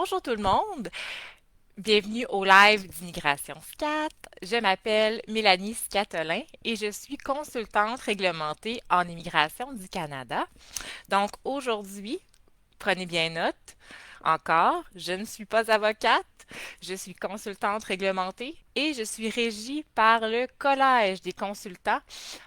Bonjour tout le monde, bienvenue au live d'Immigration SCAT. Je m'appelle Mélanie Scatolin et je suis consultante réglementée en immigration du Canada. Donc aujourd'hui, prenez bien note, encore, je ne suis pas avocate, je suis consultante réglementée et je suis régie par le Collège des consultants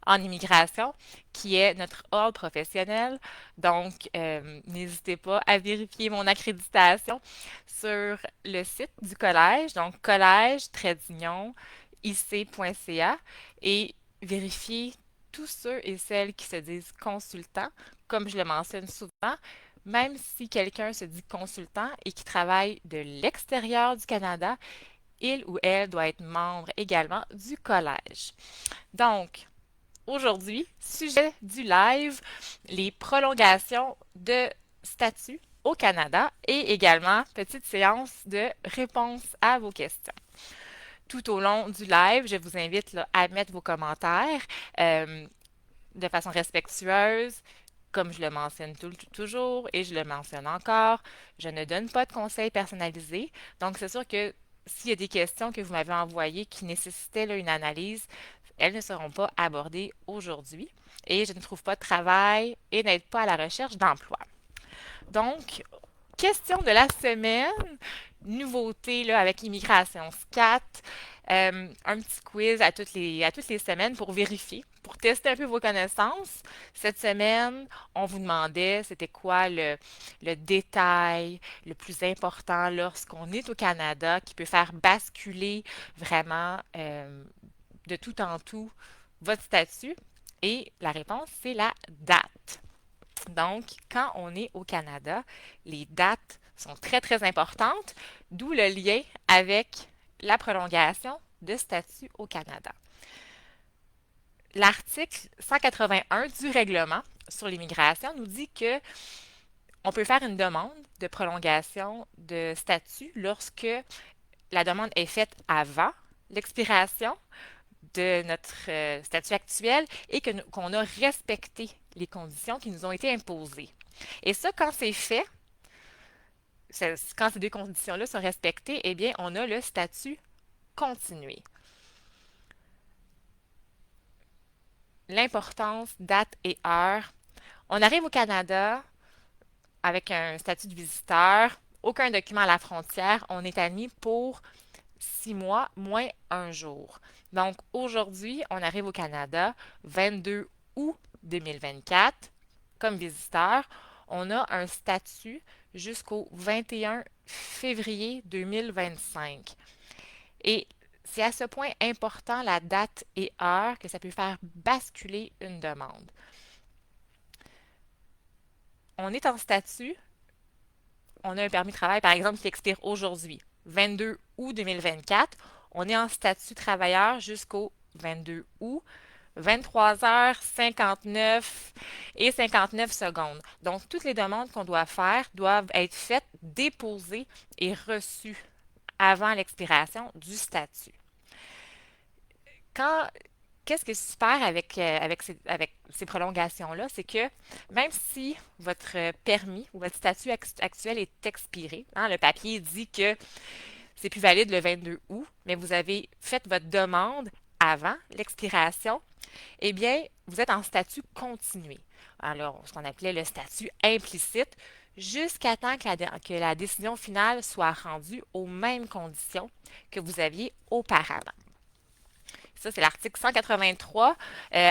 en immigration, qui est notre ordre professionnel. Donc, n'hésitez pas à vérifier mon accréditation sur le site du collège, donc collège-ic.ca et vérifiez tous ceux et celles qui se disent consultants, comme je le mentionne souvent, même si quelqu'un se dit consultant et qui travaille de l'extérieur du Canada, il ou elle doit être membre également du collège. Donc, aujourd'hui, sujet du live, les prolongations de statut au Canada et également petite séance de réponse à vos questions. Tout au long du live, je vous invite là, à mettre vos commentaires euh, de façon respectueuse. Comme je le mentionne toujours et je le mentionne encore, je ne donne pas de conseils personnalisés. Donc, c'est sûr que s'il y a des questions que vous m'avez envoyées qui nécessitaient là, une analyse, elles ne seront pas abordées aujourd'hui. Et je ne trouve pas de travail et n'aide pas à la recherche d'emploi. Donc, question de la semaine, nouveauté là, avec Immigration SCAT, un petit quiz à toutes les semaines pour vérifier, pour tester un peu vos connaissances. Cette semaine, on vous demandait c'était quoi le détail le plus important lorsqu'on est au Canada qui peut faire basculer vraiment de tout en tout votre statut. Et la réponse, c'est la date. Donc, quand on est au Canada, les dates sont très, très importantes, d'où le lien avec la prolongation de statut au Canada. L'article 181 du règlement sur l'immigration nous dit que on peut faire une demande de prolongation de statut lorsque la demande est faite avant l'expiration de notre statut actuel et qu'on a respecté les conditions qui nous ont été imposées. Et ça, quand c'est fait, quand ces deux conditions-là sont respectées, eh bien, on a le statut continué. L'importance, date et heure. On arrive au Canada avec un statut de visiteur, aucun document à la frontière. On est admis pour 6 mois moins un jour. Donc, aujourd'hui, on arrive au Canada 22 août 2024 comme visiteur. On a un statut jusqu'au 21 février 2025. Et c'est à ce point important la date et heure que ça peut faire basculer une demande. On est en statut, on a un permis de travail, par exemple, qui expire aujourd'hui, 22 août 2024. On est en statut travailleur jusqu'au 22 août, 23h59 et 59 secondes. Donc, toutes les demandes qu'on doit faire doivent être faites, déposées et reçues avant l'expiration du statut. Quand Qu'est-ce qui est super avec ces prolongations-là, c'est que même si votre permis ou votre statut actuel est expiré, hein, le papier dit que c'est plus valide le 22 août, mais vous avez fait votre demande avant l'expiration, eh bien, vous êtes en statut continué. Alors, ce qu'on appelait le statut implicite, jusqu'à temps que la décision finale soit rendue aux mêmes conditions que vous aviez auparavant. Ça, c'est l'article 183,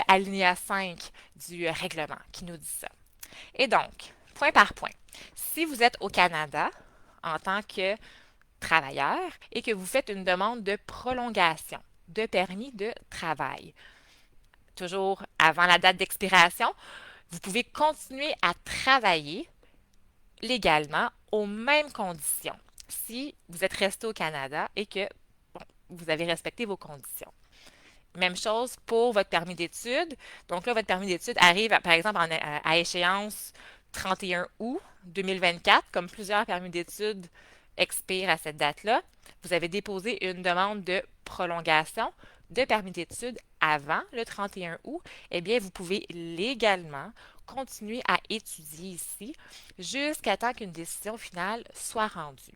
alinéa 5 du règlement qui nous dit ça. Et donc, point par point, si vous êtes au Canada en tant que travailleur et que vous faites une demande de prolongation de permis de travail, toujours avant la date d'expiration, vous pouvez continuer à travailler légalement aux mêmes conditions si vous êtes resté au Canada et que bon, vous avez respecté vos conditions. Même chose pour votre permis d'études. Donc là, votre permis d'études arrive, par exemple, à échéance 31 août 2024, comme plusieurs permis d'études expirent à cette date-là. Vous avez déposé une demande de prolongation de permis d'études avant le 31 août. Eh bien, vous pouvez légalement continuer à étudier ici jusqu'à temps qu'une décision finale soit rendue.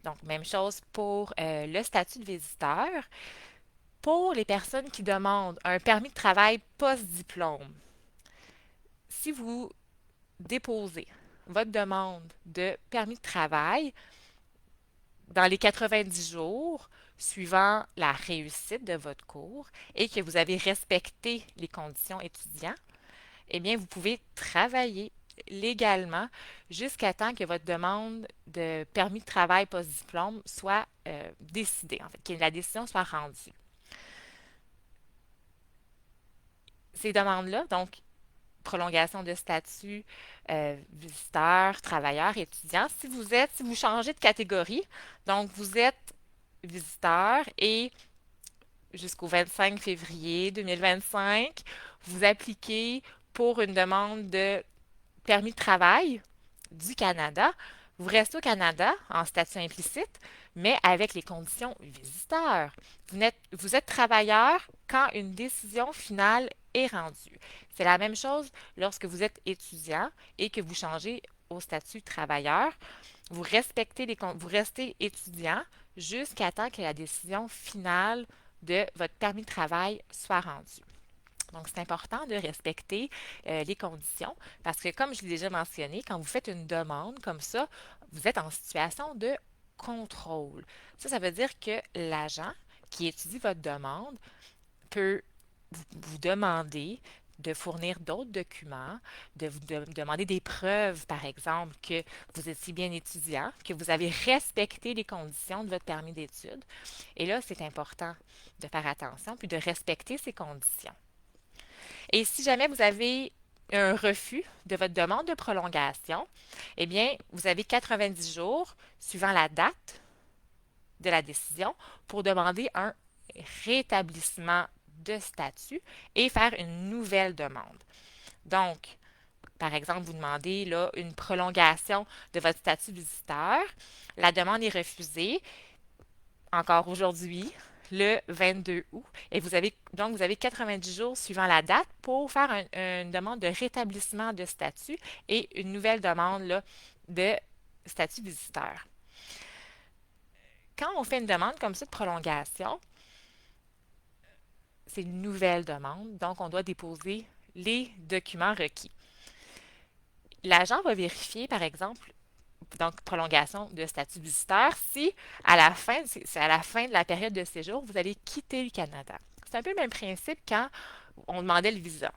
Donc, même chose pour le statut de visiteur. Pour les personnes qui demandent un permis de travail post-diplôme, si vous déposez votre demande de permis de travail dans les 90 jours suivant la réussite de votre cours et que vous avez respecté les conditions étudiants, eh bien, vous pouvez travailler légalement jusqu'à temps que votre demande de permis de travail post-diplôme soit décidée, en fait, que la décision soit rendue. Ces demandes-là, donc prolongation de statut, visiteur, travailleur, étudiant, si vous changez de catégorie, donc vous êtes visiteur et jusqu'au 25 février 2025, vous appliquez pour une demande de permis de travail du Canada. Vous restez au Canada en statut implicite, mais avec les conditions visiteurs. Vous êtes travailleur quand une décision finale est rendue. C'est la même chose lorsque vous êtes étudiant et que vous changez au statut travailleur. Vous restez étudiant jusqu'à temps que la décision finale de votre permis de travail soit rendue. Donc, c'est important de respecter les conditions parce que, comme je l'ai déjà mentionné, quand vous faites une demande comme ça, vous êtes en situation de contrôle. Ça veut dire que l'agent qui étudie votre demande peut vous demander de fournir d'autres documents, de vous demander des preuves, par exemple, que vous étiez bien étudiant, que vous avez respecté les conditions de votre permis d'études. Et là, c'est important de faire attention puis de respecter ces conditions. Et si jamais vous avez un refus de votre demande de prolongation, eh bien, vous avez 90 jours suivant la date de la décision pour demander un rétablissement de statut et faire une nouvelle demande. Donc, par exemple, vous demandez là, une prolongation de votre statut visiteur. La demande est refusée encore aujourd'hui, le 22 août. Et vous avez 90 jours suivant la date pour faire une demande de rétablissement de statut et une nouvelle demande là, de statut visiteur. Quand on fait une demande comme ça de prolongation, c'est une nouvelle demande, donc on doit déposer les documents requis. L'agent va vérifier, par exemple, donc prolongation de statut visiteur, si c'est à la fin de la période de séjour, vous allez quitter le Canada. C'est un peu le même principe quand on demandait le visa.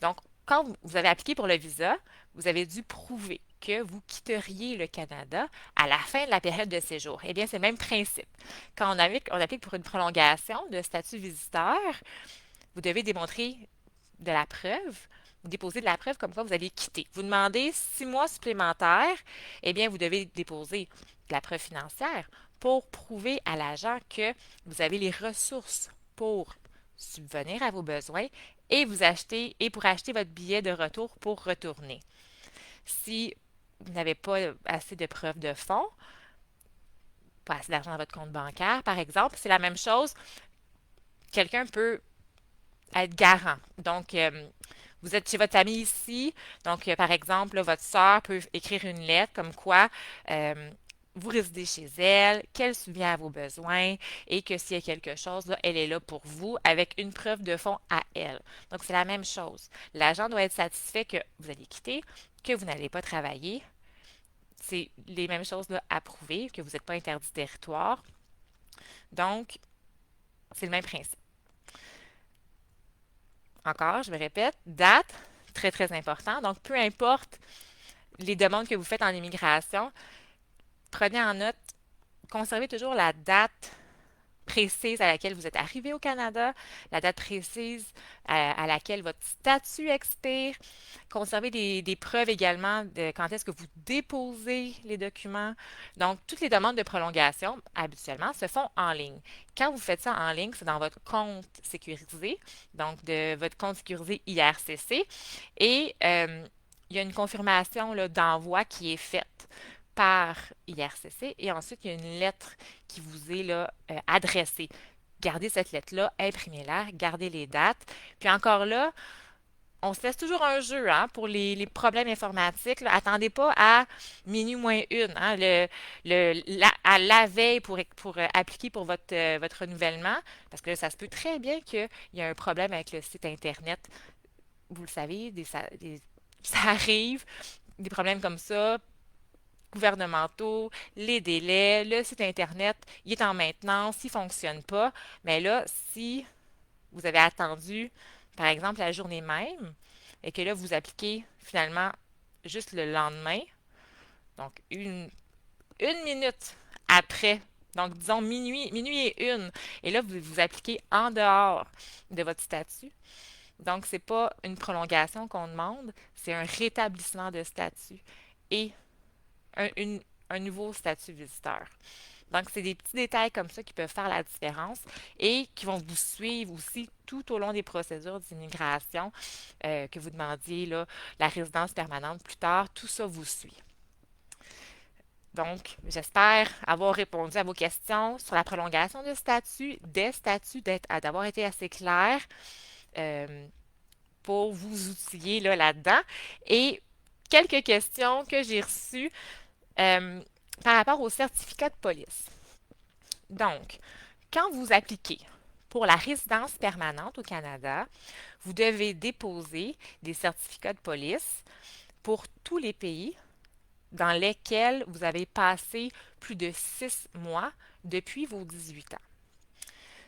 Donc, quand vous avez appliqué pour le visa, vous avez dû prouver que vous quitteriez le Canada à la fin de la période de séjour. Eh bien, c'est le même principe. Quand on applique pour une prolongation de statut visiteur, vous devez démontrer de la preuve, vous déposez de la preuve comme quoi vous allez quitter. Vous demandez 6 mois supplémentaires, eh bien, vous devez déposer de la preuve financière pour prouver à l'agent que vous avez les ressources pour subvenir à vos besoins et pour acheter votre billet de retour pour retourner. Si vous n'avez pas assez de preuves de fonds, pas assez d'argent dans votre compte bancaire, par exemple, c'est la même chose. Quelqu'un peut être garant. Donc, vous êtes chez votre famille ici. Donc, par exemple, là, votre sœur peut écrire une lettre comme quoi vous résidez chez elle, qu'elle subvient à vos besoins et que s'il y a quelque chose, là, elle est là pour vous avec une preuve de fonds à elle. Donc, c'est la même chose. L'agent doit être satisfait que vous allez quitter, que vous n'allez pas travailler. C'est les mêmes choses là, à prouver, que vous n'êtes pas interdit de territoire. Donc, c'est le même principe. Encore, je me répète, date, très très important. Donc, peu importe les demandes que vous faites en immigration, prenez en note, conservez toujours la date précise à laquelle vous êtes arrivé au Canada, la date précise à laquelle votre statut expire. Conservez des preuves également de quand est-ce que vous déposez les documents. Donc, toutes les demandes de prolongation, habituellement, se font en ligne. Quand vous faites ça en ligne, c'est dans votre compte sécurisé, donc de votre compte sécurisé IRCC. Et il y a une confirmation d'envoi qui est faite par IRCC et ensuite il y a une lettre qui vous est là, adressée. Gardez cette lettre-là, imprimez-la, gardez les dates. Puis encore là, on se laisse toujours un jeu hein, pour les problèmes informatiques. Là. Attendez pas à minuit moins une, hein, à la veille pour appliquer pour votre renouvellement, parce que là, ça se peut très bien qu'il y ait un problème avec le site Internet. Vous le savez, ça arrive, des problèmes comme ça, gouvernementaux, les délais, le site Internet, il est en maintenance, il ne fonctionne pas. Mais là, si vous avez attendu, par exemple, la journée même, et que là, vous appliquez finalement juste le lendemain, donc une minute après, donc disons minuit et une, et là, vous appliquez en dehors de votre statut. Donc, c'est pas une prolongation qu'on demande, c'est un rétablissement de statut et un, une- un nouveau statut visiteur. Donc, c'est des petits détails comme ça qui peuvent faire la différence et qui vont vous suivre aussi tout au long des procédures d'immigration, que vous demandiez là, la résidence permanente plus tard. Tout ça vous suit. Donc, j'espère avoir répondu à vos questions sur la prolongation de statut, des statuts, d'avoir été assez clair euh, pour vous outiller là-dedans. Et quelques questions que j'ai reçues euh, par rapport au certificat de police. Donc, quand vous appliquez pour la résidence permanente au Canada, vous devez déposer des certificats de police pour tous les pays dans lesquels vous avez passé plus de 6 mois depuis vos 18 ans.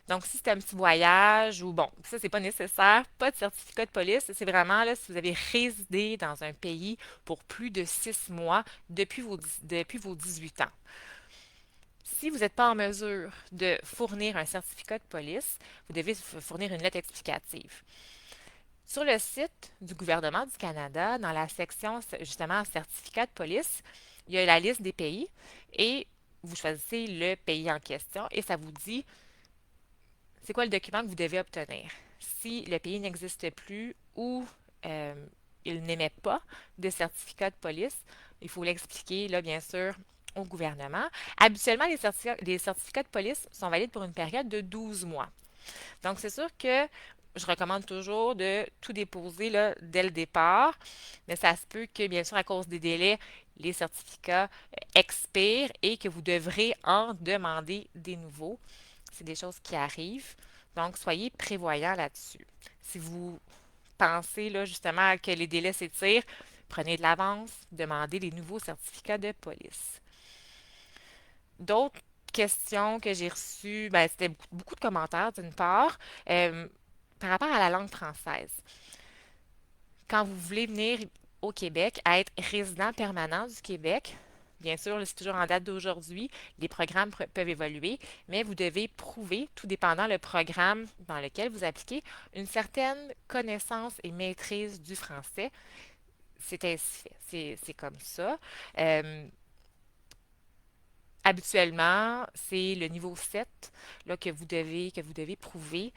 Donc, si c'est un petit voyage ou bon, ça, c'est pas nécessaire, pas de certificat de police, c'est vraiment là, si vous avez résidé dans un pays pour plus de 6 mois depuis vos 18 ans. Si vous n'êtes pas en mesure de fournir un certificat de police, vous devez fournir une lettre explicative. Sur le site du gouvernement du Canada, dans la section justement certificat de police, il y a la liste des pays et vous choisissez le pays en question et ça vous dit c'est quoi le document que vous devez obtenir. Si le pays n'existe plus ou euh, il n'émet pas de certificat de police, il faut l'expliquer, là, bien sûr, au gouvernement. Habituellement, les certificats de police sont valides pour une période de 12 mois. Donc, c'est sûr que je recommande toujours de tout déposer là, dès le départ, mais ça se peut que, bien sûr, à cause des délais, les certificats expirent et que vous devrez en demander des nouveaux. C'est des choses qui arrivent. Donc, soyez prévoyants là-dessus. Si vous pensez là, justement que les délais s'étirent, prenez de l'avance, demandez les nouveaux certificats de police. D'autres questions que j'ai reçues, ben, c'était beaucoup de commentaires d'une part, euh, par rapport à la langue française. Quand vous voulez venir au Québec, à être résident permanent du Québec, bien sûr, c'est toujours en date d'aujourd'hui, les programmes peuvent évoluer, mais vous devez prouver, tout dépendant le programme dans lequel vous appliquez, une certaine connaissance et maîtrise du français. C'est ainsi fait. C'est comme ça. Euh, Habituellement, c'est le niveau 7 là, que vous devez prouver.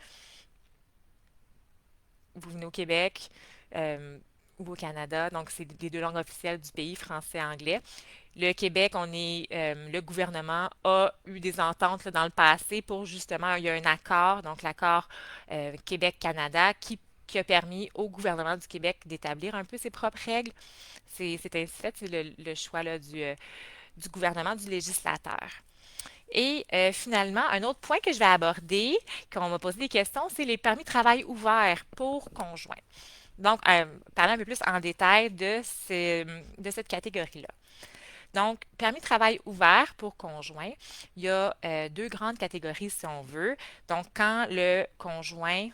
Vous venez au Québec ou au Canada, donc c'est les deux langues officielles du pays, français et anglais. Le Québec, le gouvernement a eu des ententes là, dans le passé pour justement, il y a un accord, donc l'accord Québec-Canada, qui a permis au gouvernement du Québec d'établir un peu ses propres règles. C'est ainsi fait, c'est le choix là, du gouvernement, du législateur. Et finalement, un autre point que je vais aborder, qu'on m'a posé des questions, c'est les permis de travail ouverts pour conjoints. Donc, parler un peu plus en détail de cette catégorie-là. Donc, permis de travail ouvert pour conjoint, il y a deux grandes catégories si on veut. Donc, quand le conjoint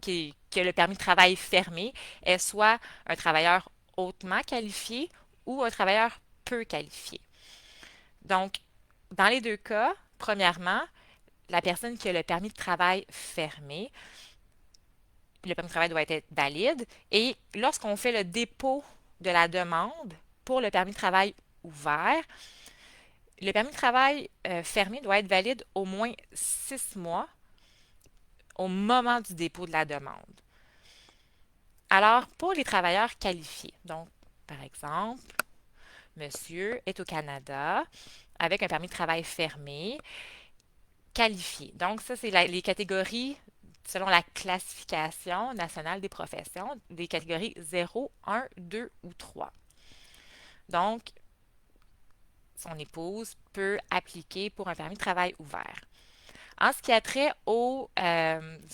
qui a le permis de travail fermé est soit un travailleur hautement qualifié ou un travailleur peu qualifié. Donc, dans les deux cas, premièrement, la personne qui a le permis de travail fermé, le permis de travail doit être valide. Et lorsqu'on fait le dépôt de la demande pour le permis de travail ouvert, le permis de travail fermé doit être valide au moins 6 mois au moment du dépôt de la demande. Alors, pour les travailleurs qualifiés, donc, par exemple, monsieur est au Canada avec un permis de travail fermé, qualifié. Donc, ça, c'est les catégories selon la classification nationale des professions, des catégories 0, 1, 2 ou 3. Donc, son épouse peut appliquer pour un permis de travail ouvert. En ce qui a trait aux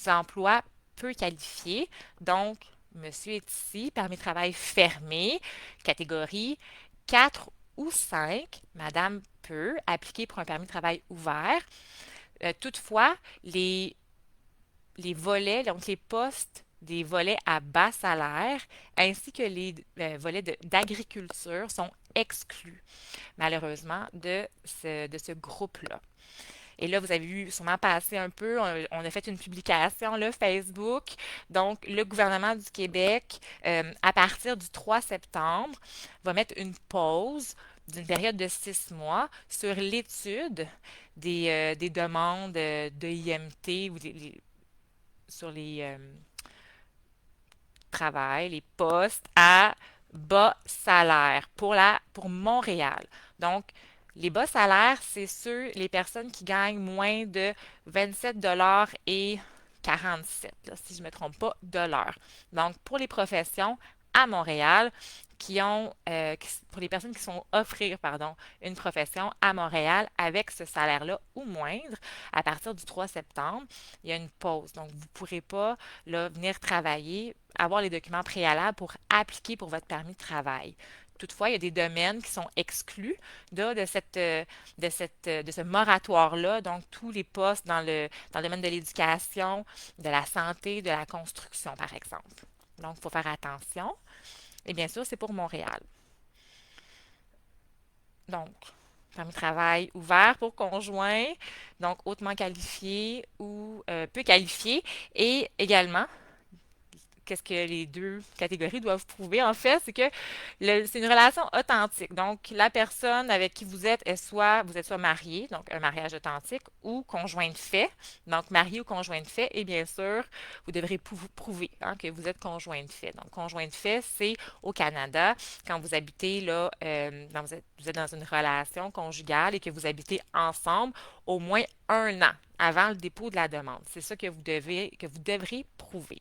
emplois peu qualifiés, donc, monsieur est ici, permis de travail fermé, catégorie 4 ou 5, madame peut appliquer pour un permis de travail ouvert. Toutefois, les volets, donc les postes des volets à bas salaire, ainsi que les volets d'agriculture sont exclus, malheureusement, de ce groupe-là. Et là, vous avez vu sûrement passer un peu, on a fait une publication, là, Facebook. Donc, le gouvernement du Québec, à partir du 3 septembre, va mettre une pause d'une période de 6 mois sur l'étude des demandes de IMT ou sur les travail, les postes à bas salaire pour Montréal. Donc, les bas salaires, c'est les personnes qui gagnent moins de 27 et 47, là, si je ne me trompe pas, de l'heure. Donc, pour les professions à Montréal, pour les personnes qui sont offrir, pardon, une profession à Montréal avec ce salaire-là ou moindre, à partir du 3 septembre, il y a une pause. Donc, vous ne pourrez pas là, venir travailler, avoir les documents préalables pour appliquer pour votre permis de travail. Toutefois, il y a des domaines qui sont exclus de ce moratoire-là, donc tous les postes dans le domaine de l'éducation, de la santé, de la construction, par exemple. Donc, il faut faire attention. Et bien sûr, c'est pour Montréal. Donc, permis de travail ouvert pour conjoint, donc hautement qualifié ou peu qualifié. Et également, qu'est-ce que les deux catégories doivent prouver, en fait, c'est que c'est une relation authentique. Donc, la personne avec qui vous êtes vous êtes soit marié, donc un mariage authentique, ou conjoint de fait, donc marié ou conjoint de fait, et bien sûr, vous devrez prouver hein, que vous êtes conjoint de fait. Donc, conjoint de fait, c'est au Canada, quand vous habitez là, vous êtes dans une relation conjugale et que vous habitez ensemble au moins 1 an avant le dépôt de la demande. C'est ça que vous devrez prouver.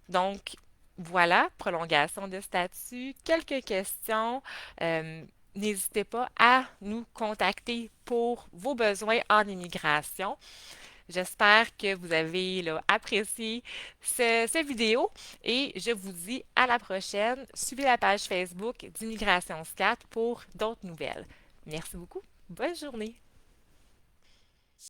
Donc, voilà, prolongation de statut, quelques questions. Euh, N'hésitez pas à nous contacter pour vos besoins en immigration. J'espère que vous avez là, apprécié cette vidéo et je vous dis à la prochaine. Suivez la page Facebook d'Immigration SCAT pour d'autres nouvelles. Merci beaucoup. Bonne journée.